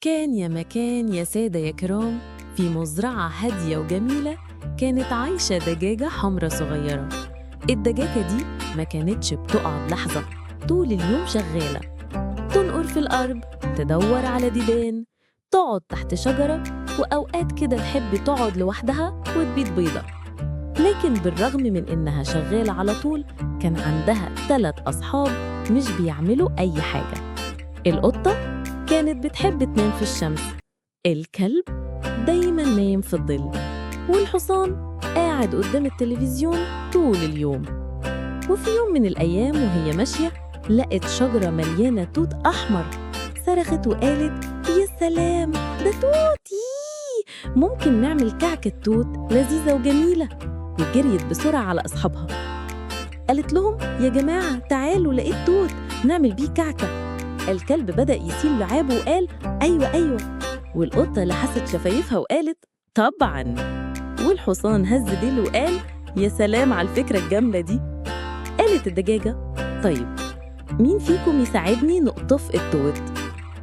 كان يا مكان يا سادة يا كرام، في مزرعة هادية وجميلة كانت عايشة دجاجة حمرا صغيرة. الدجاجة دي ما كانتش بتقعد لحظة، طول اليوم شغالة، تنقر في الأرض، تدور على ديدان، تقعد تحت شجرة، وأوقات كده تحب تقعد لوحدها وتبيض بيضة. لكن بالرغم من إنها شغالة على طول، كان عندها 3 أصحاب مش بيعملوا أي حاجة. القطة كانت بتحب تنام في الشمس، الكلب دايماً نايم في الظل، والحصان قاعد قدام التلفزيون طول اليوم. وفي يوم من الأيام وهي ماشية لقت شجرة مليانة توت أحمر، صرخت وقالت: يا سلام، ده توت! ممكن نعمل كعكة توت لذيذة وجميلة. وجريت بسرعة على أصحابها، قالت لهم: يا جماعة تعالوا، لقيت توت نعمل بيه كعكة. الكلب بدأ يسيل لعابه وقال: أيوة أيوة. والقطة لحست شفايفها وقالت: طبعاً. والحصان هز ديله وقال: يا سلام على الفكرة الجاملة دي. قالت الدجاجة: طيب، مين فيكم يساعدني نقطف التوت؟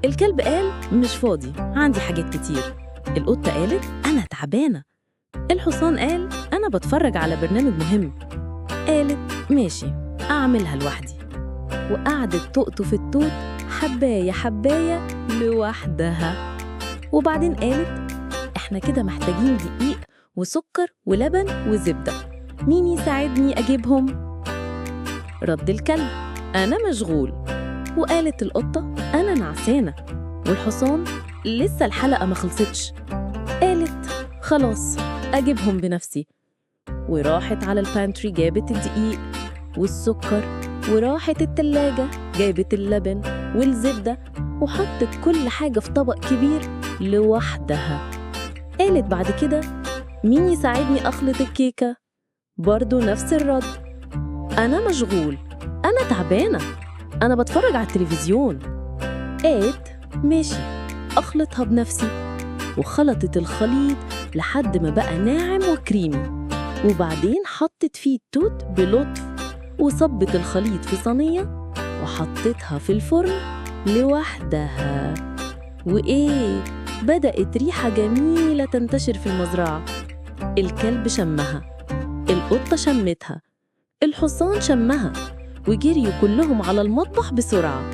الكلب قال: مش فاضي، عندي حاجات كتير. القطة قالت: أنا تعبانة. الحصان قال: أنا بتفرج على برنامج مهم. قالت: ماشي، أعملها لوحدي. وقعدت تقطف التوت حباية حباية لوحدها. وبعدين قالت: إحنا كده محتاجين دقيق وسكر ولبن وزبدة، مين يساعدني أجيبهم؟ رد الكلب: أنا مشغول. وقالت القطة: أنا نعسانة. والحصان: لسه الحلقة ما خلصتش. قالت: خلاص، أجيبهم بنفسي. وراحت على البانتري جابت الدقيق والسكر، وراحت التلاجة جابت اللبن والزبدة، وحطت كل حاجة في طبق كبير لوحدها. قالت بعد كده: مين يساعدني أخلط الكيكة؟ برضو نفس الرد: أنا مشغول، أنا تعبانة، أنا بتفرج على التلفزيون. قالت: ماشي، أخلطها بنفسي. وخلطت الخليط لحد ما بقى ناعم وكريمي، وبعدين حطت فيه التوت بلطف، وصبت الخليط في صينية وحطتها في الفرن لوحدها. وإيه، بدأت ريحة جميلة تنتشر في المزرعة. الكلب شمها، القطة شمتها، الحصان شمها، وجريوا كلهم على المطبخ بسرعة.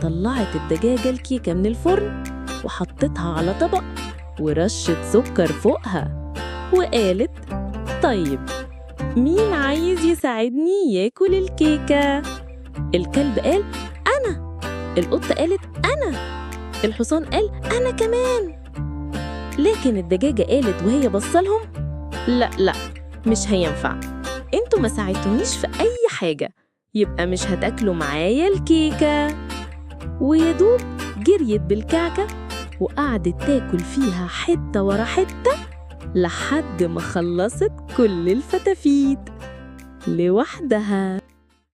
طلعت الدجاجة الكيكة من الفرن وحطتها على طبق ورشت سكر فوقها، وقالت: طيب، مين عايز يساعدني ياكل الكيكة؟ الكلب قال: أنا. القطة قالت: أنا. الحصان قال: أنا كمان. لكن الدجاجة قالت وهي بصلهم: لا لا، مش هينفع، انتوا ما ساعدتونيش في أي حاجة، يبقى مش هتاكلوا معايا الكيكة. ويدوب جريت بالكعكة وقعدت تاكل فيها حتة ورا حتة لحد ما خلصت كل الفتافيت لوحدها.